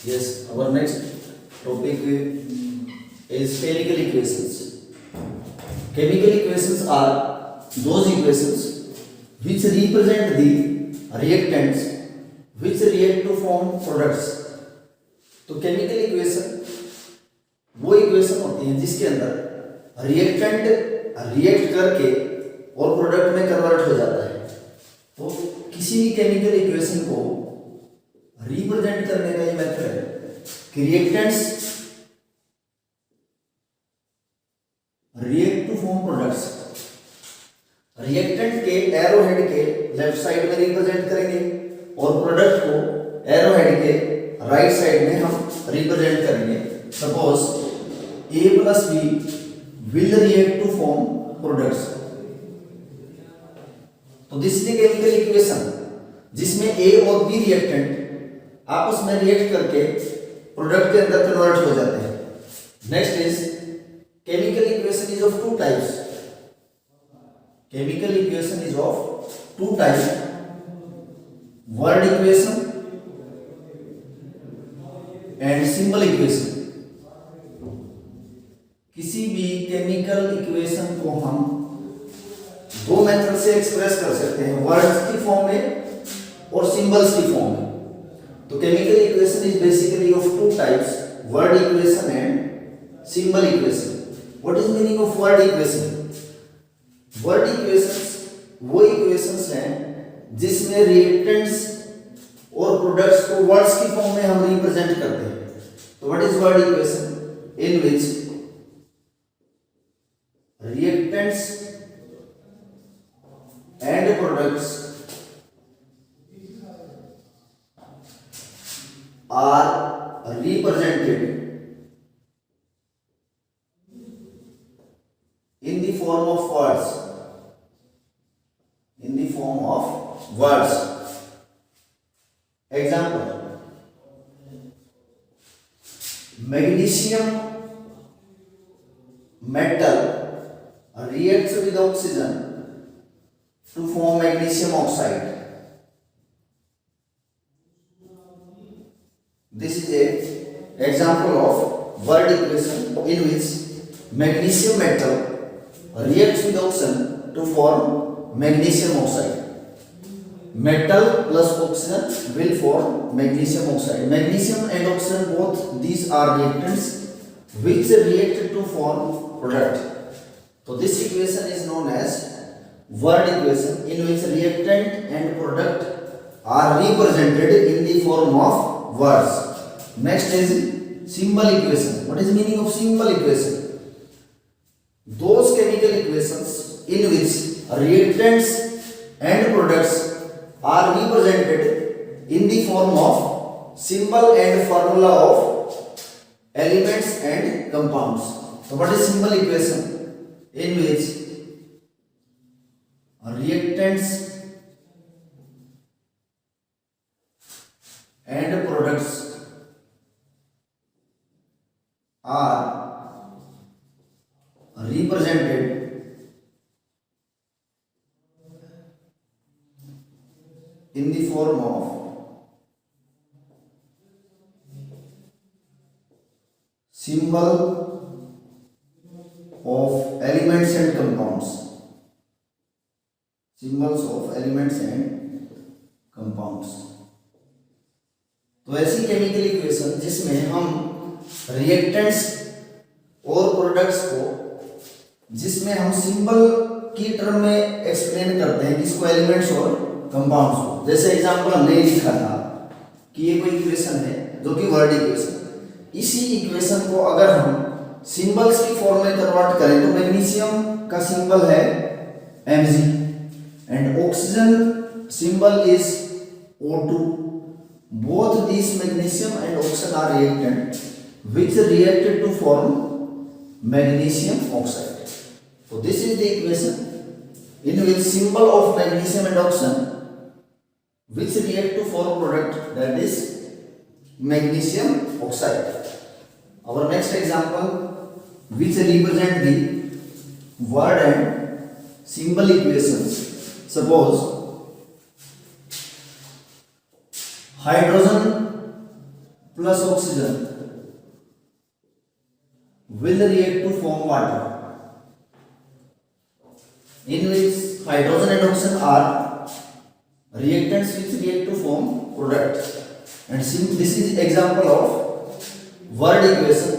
Yes, our next topic is chemical equations. Chemical equations are those equations which represent the reactants which react to form products. तो chemical equation वो equation होती है जिसके अंदर reactant react करके और product में कन्वर्ट हो जाता है। तो किसी भी केमिकल इक्वेशन को रिप्रेजेंट करने का ये मेथड है कि reactants react to form products. Reactant के एरो हेड के लेफ्ट साइड में रिप्रेजेंट करेंगे और प्रोडक्ट को एरो हेड के राइट साइड में हम रिप्रेजेंट करेंगे। Suppose A plus B will react to form products। तो this is the chemical equation जिसमें A और B रिएक्टेंट आपस में रिएक्ट करके प्रोडक्ट के अंदर कन्वर्ट हो जाते हैं। Next is chemical equation is of two types. Chemical equation is of two types, word equation and symbol equation. किसी भी केमिकल इक्वेशन को हम दो मेथड से एक्सप्रेस कर सकते हैं, वर्ड्स की फॉर्म में और सिंबल्स की फॉर्म में। तो chemical equation is basically of two types, word equation and symbol equation. What is meaning of word equation? Word equations वो इक्वेशंस हैं जिसमें रिएक्टेंट्स और प्रोडक्ट्स को वर्ड्स की फॉर्म में हम रिप्रेजेंट करते हैं। तो what is word equation? In which reactants and products are represented in the form of words. In the form of words. Example: magnesium metal reacts with oxygen to form magnesium oxide. This is a example of word equation in which magnesium metal reacts with oxygen to form magnesium oxide. Metal plus oxygen will form magnesium oxide. Magnesium and oxygen, both these are reactants which react to form product. So this equation is known as word equation in which reactant and product are represented in the form of words. Next is symbol equation. What is the meaning of symbol equation? Those chemical equations in which reactants and products are represented in the form of symbol and formula of elements and compounds. So what is symbol equation? In which reactants and products are represented in the form of symbol of elements and compounds. Symbols of elements and compounds. तो ऐसी chemical equation जिसमें हम reactants और products को, जिसमें हम symbol की term में एक्सप्लेन करते हैं किसको, एलिमेंट्स और कंपाउंड्स को। जैसे एग्जांपल हमने लिखा था कि ये कोई इक्वेशन है जो कि वर्ड इक्वेशन। इसी इक्वेशन को अगर हम सिंबल्स की फॉर्म में कन्वर्ट करें तो मैग्नीशियम का सिंबल है Mg and oxygen symbol is O2। Both this magnesium and oxygen are reactant which reacted to form magnesium oxide. So this is the equation in which symbol of magnesium and oxygen which react to form product, that is magnesium oxide. Our next example which represent the word and symbol equations. Suppose hydrogen plus oxygen will react to form water, in which hydrogen and oxygen are reactants which react to form product. And this is example of word equation,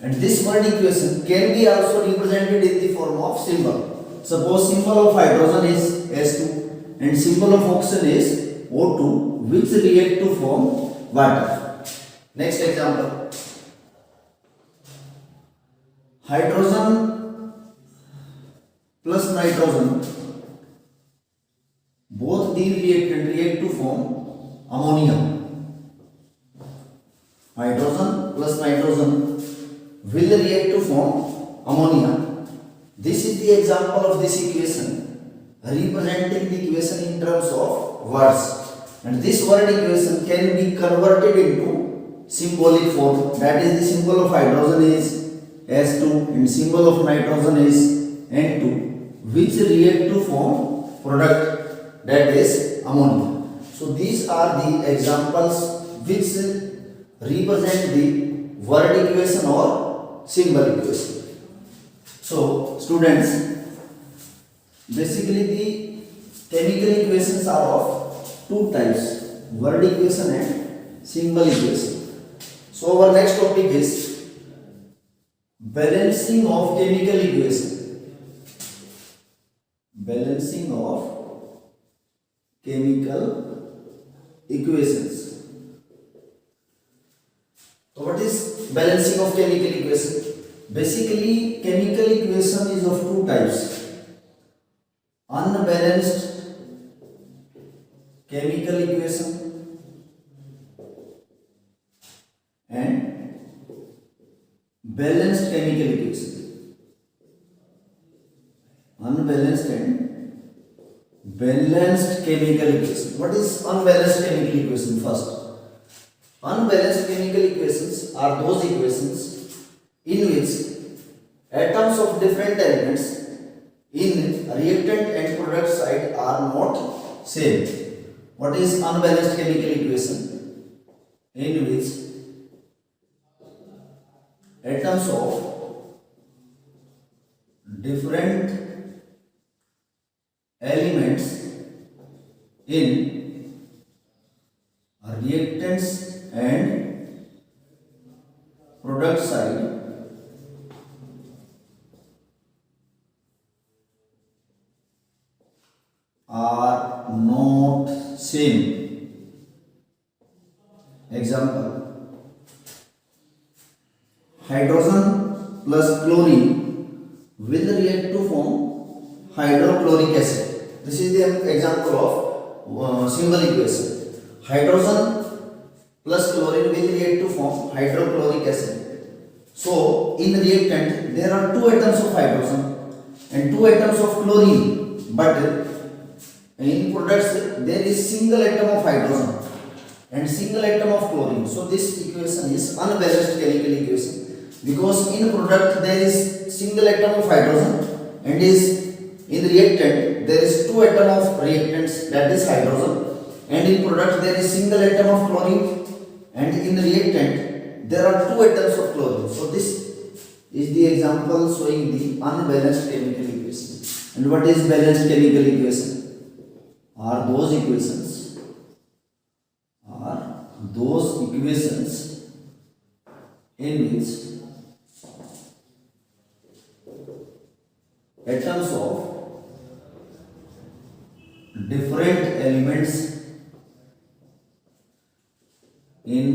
and this word equation can be also represented in the form of symbol. Suppose symbol of hydrogen is S2 and symbol of oxygen is O2, which react to form water. Next example, hydrogen plus nitrogen, both these reactant react to form ammonia. Hydrogen plus nitrogen will react to form ammonia. This is the example of this equation, representing the equation in terms of words, and this word equation can be converted into symbolic form. That is, the symbol of hydrogen is S2 and symbol of nitrogen is N2, which react to form product, that is ammonia. So these are the examples which represent the word equation or symbol equation. So students, basically the chemical equations are of two types, word equation and symbol equation. So our next topic is balancing of chemical equation. Balancing of chemical equations. So what is balancing of chemical equation? Basically, chemical equation is of two types, unbalanced chemical equation and balanced chemical equation. Unbalanced and balanced chemical equation. What is unbalanced chemical equation? First, unbalanced chemical equations are those equations in which atoms of different elements in reactant and product side are not same. What is unbalanced chemical equation? In which atoms of different elements in reactants and product side are not same. Example, hydrogen plus chlorine will react to form hydrochloric acid. This is the example of symbol equation. Hydrogen plus chlorine will react to form hydrochloric acid. So in reactant there are two atoms of hydrogen and two atoms of chlorine, but in products there is single atom of hydrogen and single atom of chlorine. So this equation is unbalanced chemical equation, because in product there is single atom of hydrogen and is in reactant there is two atom of reactants, that is hydrogen, and in product there is single atom of chlorine and in reactant there are two atoms of chlorine. So this is the example showing the unbalanced chemical equation. And what is balanced chemical equation? Are those equations in which atoms of different elements in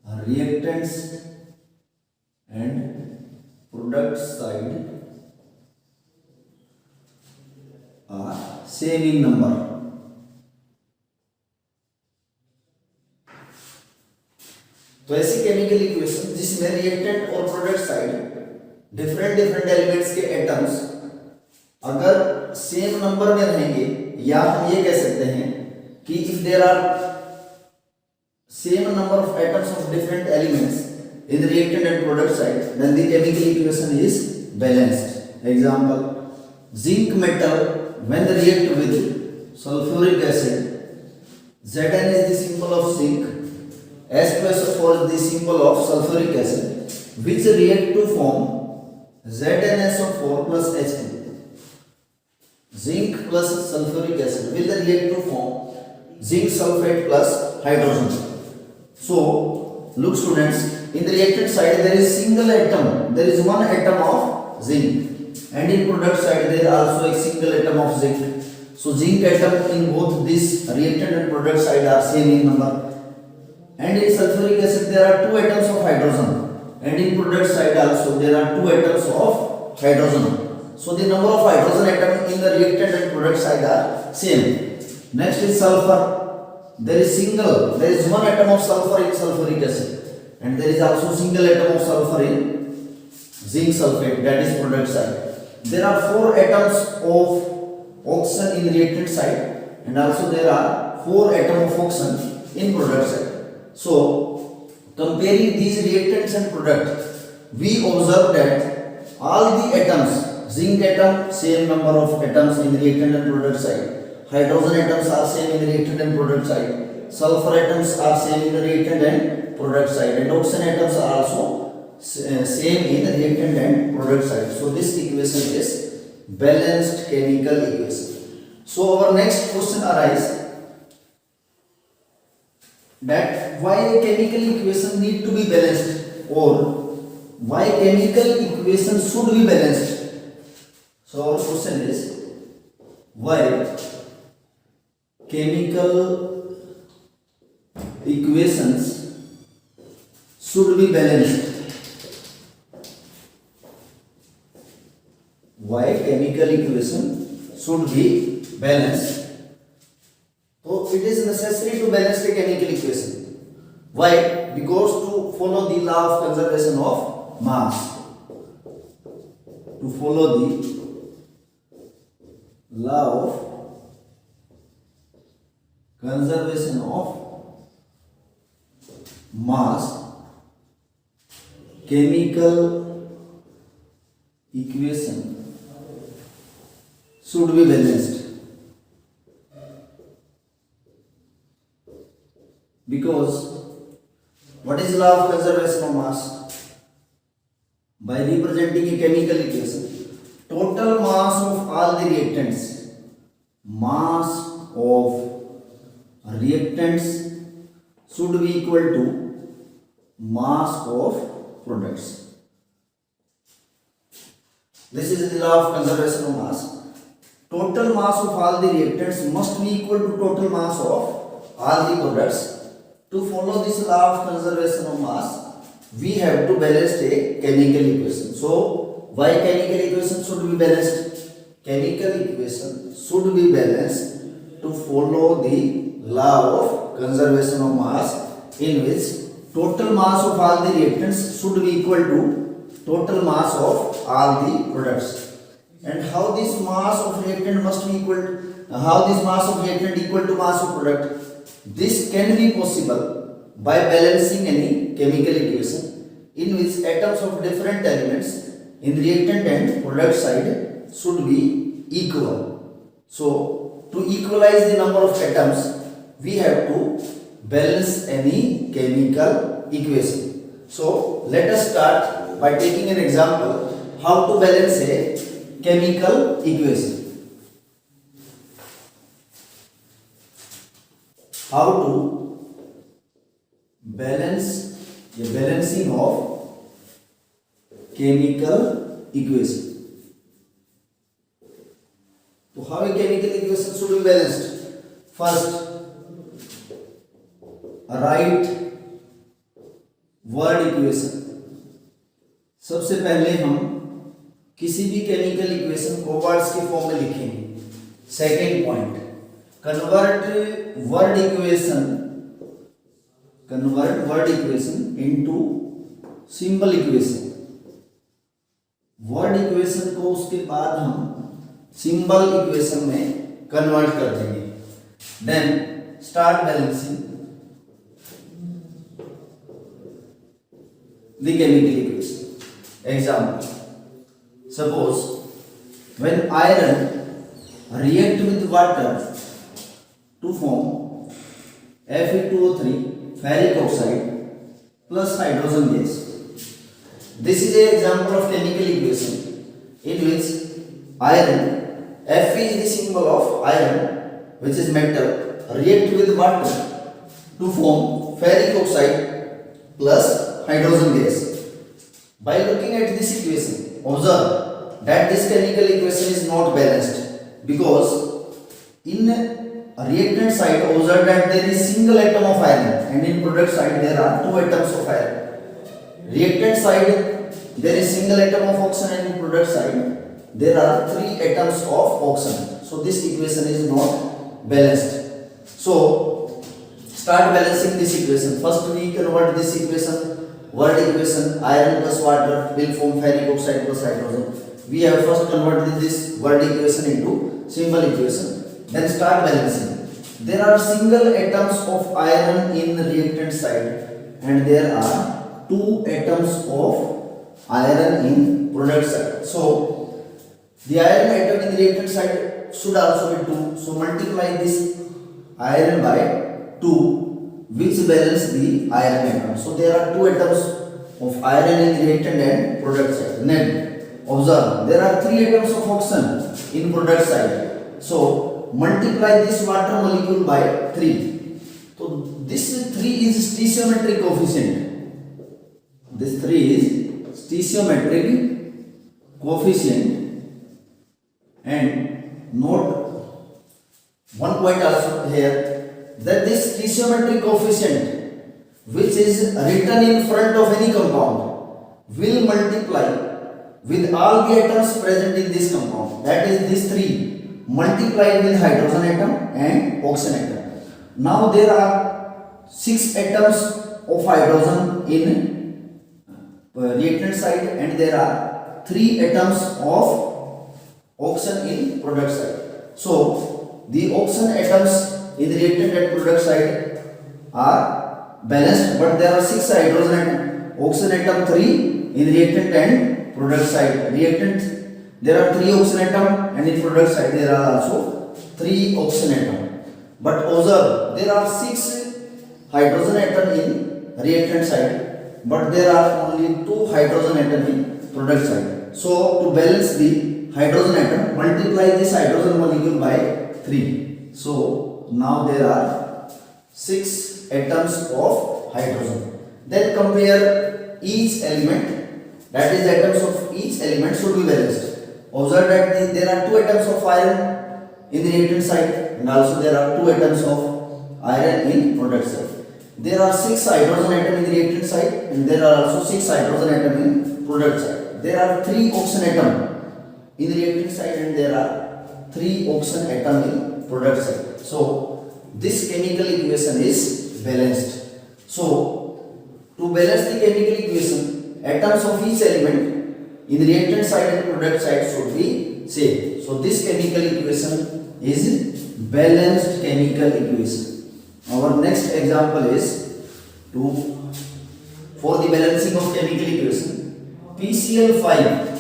reactants and product side are same in number. तो ऐसी chemical equation जिसमें reactant और product side different elements के atoms अगर same number में रहेंगे, या हम ये कह सकते हैं कि if there are same number of atoms of different elements in reactant and product side, then the chemical equation is balanced. Example, zinc metal when they react with sulfuric acid, Zn is the symbol of zinc H2SO4 is the symbol of sulfuric acid which react to form ZnSO4 plus H2. Zinc plus sulfuric acid will react to form zinc sulfate plus hydrogen. So look students, in the reactant side there is single atom, there is one atom of zinc, and in product side there is also a single atom of zinc. So zinc atom in both this reactant and product side are same in number, and in sulfuric acid there are two atoms of hydrogen, and in product side also there are two atoms of hydrogen. So the number of hydrogen atoms in the reactant and product side are same. Next is sulfur. There is one atom of sulfur in sulfuric acid, and there is also single atom of sulfur in zinc sulfate, that is product side. There are four atoms of oxygen in reactant side, and also there are four atoms of oxygen in product side. So comparing these reactants and product, we observe that all the atoms, zinc atom same number of atoms in reactant and product side, hydrogen atoms are same in reactant and product side, sulfur atoms are same in reactant and product side, and oxygen atoms are also same in reactant and product side. So this equation is balanced chemical equation. So our next question arises that why a chemical equation need to be balanced, or why chemical equation should be balanced. So our question is why chemical equations should be balanced. Why chemical equation should be balanced? So it is necessary to balance the chemical equation. Why? Because to follow the law of conservation of mass. To follow the law of conservation of mass, chemical equation should be balanced. Because what is law of conservation of mass? By representing a chemical equation, total mass of all the reactants, mass of reactants should be equal to mass of products. This is the law of conservation of mass. Total mass of all the reactants must be equal to total mass of all the products. To follow this law of conservation of mass, we have to balance a chemical equation. So why chemical equation should be balanced? Chemical equation should be balanced to follow the law of conservation of mass, in which total mass of all the reactants should be equal to total mass of all the products. And how this mass of reactant must be equal to, how this mass of reactant equal to mass of product? This can be possible by balancing any chemical equation in which atoms of different elements in reactant and product side should be equal. So to equalize the number of atoms, we have to balance any chemical equation. So let us start by taking an example how to balance a chemical equation. How to balance the balancing of chemical equation. So how a chemical equation should be balanced? First, write word equation. सबसे पहले हम किसी भी chemical equation को words के form में लिखेंगे. Second point, convert word equation into symbol equation. Word equation को उसके बाद हम सिंबल इक्वेशन में कन्वर्ट कर देंगे. Then start balancing the chemical equation. Example, suppose when iron react with water to form Fe2O3 ferric oxide plus hydrogen gas. This is an example of chemical equation in which iron, Fe is the symbol of iron, which is metal, react with water to form ferric oxide plus hydrogen gas. By looking at this equation, observe that this chemical equation is not balanced, because in reactant side observe that there is single atom of iron and in product side there are two atoms of iron. Reactant side there is single atom of oxygen and in product side there are three atoms of oxygen. So this equation is not balanced. So start balancing this equation. First we convert this equation, word equation, iron plus water will form ferric oxide plus hydrogen. We have first converted this word equation into symbol equation. Then start balancing. There are single atoms of iron in the reactant side and there are two atoms of iron in product side. So the iron atom in the reactant side should also be 2. So multiply this iron by 2, which balance the iron atom. So there are two atoms of iron in the reactant and product side. Then observe there are three atoms of oxygen in product side. So multiply this water molecule by 3. So this 3 is stoichiometric coefficient. This 3 is stoichiometric coefficient. And note one point also here, that this stoichiometric coefficient which is written in front of any compound will multiply with all the atoms present in this compound. That is this 3 multiplied with hydrogen atom and oxygen atom. Now there are 6 atoms of hydrogen in reactant side and there are 3 atoms of oxygen in product side. So the oxygen atoms in the reactant and product side are balanced, but there are 6 hydrogen atom, oxygen atom 3 in reactant and product side. Reactant there are 3 oxygen atom and in product side there are also 3 oxygen atom. But observe there are 6 hydrogen atom in reactant side, but there are only 2 hydrogen atom in product side. So to balance the hydrogen atom, multiply this hydrogen molecule by 3. So now there are 6 atoms of hydrogen. Then compare each element, that is the atoms of each element should be balanced. Observe that there are 2 atoms of iron in the reactant side and also there are 2 atoms of iron in product side. There are 6 hydrogen atom in the reactant side and there are also 6 hydrogen atom in product side. There are 3 oxygen atom in the reactant side and there are 3 oxygen atom in product side. So this chemical equation is balanced. So to balance the chemical equation, atoms of each element in the reactant side and product side should be same. So this chemical equation is balanced chemical equation. Our next example is for the balancing of chemical equation, PCl5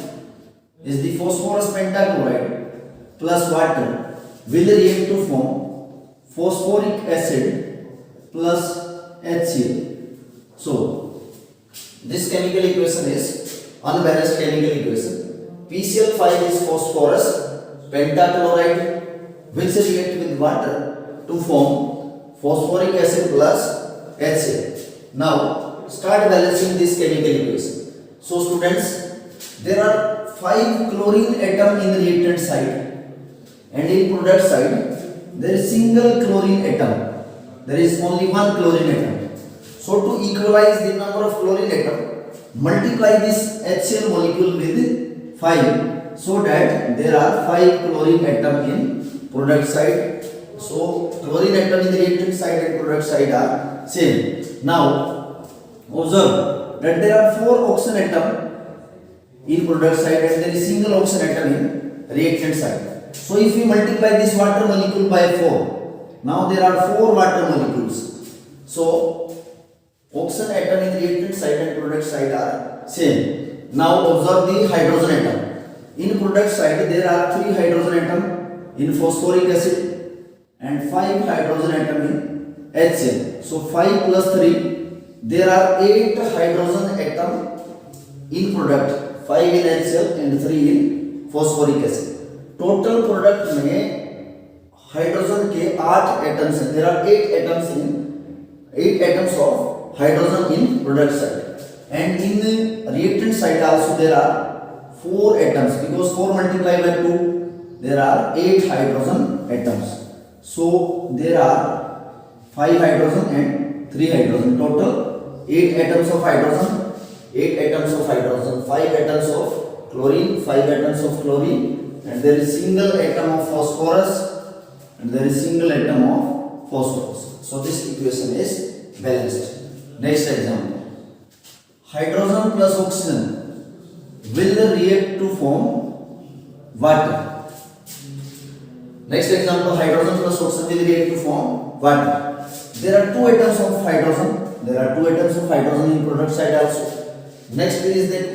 is the phosphorus pentachloride plus water will react to form phosphoric acid plus HCl. So this chemical equation is unbalanced chemical equation. PCl5 is phosphorus pentachloride which react with water to form phosphoric acid plus HCl. Now start balancing this chemical equation. So students, there are 5 chlorine atom in the reactant side and in product side there is single chlorine atom. There is only one chlorine atom. So to equalize the number of chlorine atom, multiply this HCl molecule with 5 so that there are 5 chlorine atom in product side. So chlorine atom in the reactant side and product side are same. Now observe that there are 4 oxygen atom in product side and there is single oxygen atom in reactant side. So if we multiply this water molecule by 4, now there are 4 water molecules. So oxygen atom in reactant side and product side are same. Now observe the hydrogen atom. In product side there are 3 hydrogen atom in phosphoric acid and 5 hydrogen atom in HCl. So 5 plus 3, there are 8 hydrogen atom in product, 5 in HCl and 3 in phosphoric acid. Total product में hydrogen के 8 atoms हैं. There are 8 atoms of hydrogen in product side, and in reactant side also there are 4 atoms, because 4 multiplied by 2, there are 8 hydrogen atoms. So there are 5 hydrogen and 3 hydrogen, total 8 atoms of hydrogen, 8 atoms of hydrogen, 5 atoms of chlorine, 5 atoms of chlorine, and there is single atom of phosphorus, and there is single atom of phosphorus. So this equation is balanced. Next example, hydrogen plus oxygen will react to form water. Next example, hydrogen plus oxygen will react to form water. There are 2 atoms of hydrogen. There are 2 atoms of hydrogen in product side also. Next is that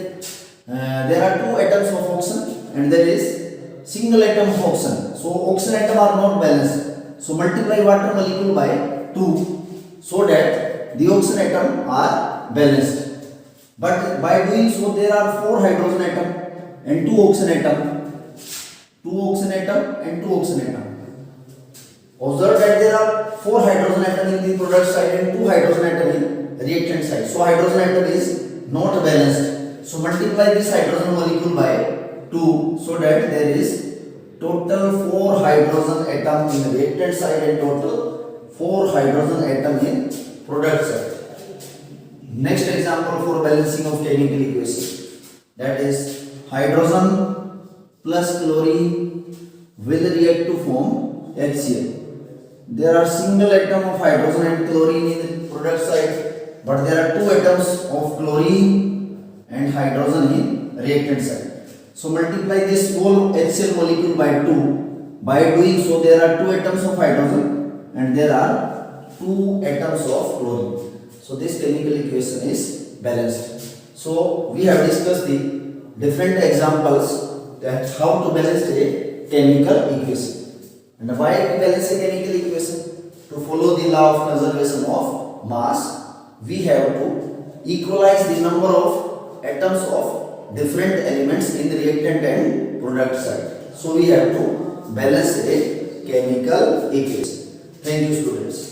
there are 2 atoms of oxygen and there is single atom of oxygen. So oxygen atom are not balanced. So multiply water molecule by 2 so that the oxygen atom are balanced. But by doing so, there are 4 hydrogen atom and 2 oxygen atom. 2 oxygen atom and 2 oxygen atom. Observe that there are 4 hydrogen atom in the product side and 2 hydrogen atom in reactant side. So hydrogen atom is not balanced. So multiply this hydrogen molecule by 2 so that there is total 4 hydrogen atom in reactant side and total 4 hydrogen atom in product side. Next example for balancing of chemical equation, that is hydrogen plus chlorine will react to form HCl. There are single atom of hydrogen and chlorine in the product side, but there are 2 atoms of chlorine and hydrogen in reactant side. So multiply this whole HCl molecule by 2. By doing so, there are 2 atoms of hydrogen and there are 2 atoms of chlorine. So this chemical equation is balanced. So we have discussed the different examples that how to balance a chemical equation. And why we balance a chemical equation? To follow the law of conservation of mass, we have to equalize the number of atoms of different elements in the reactant and product side. So we have to balance a chemical equation. Thank you, students.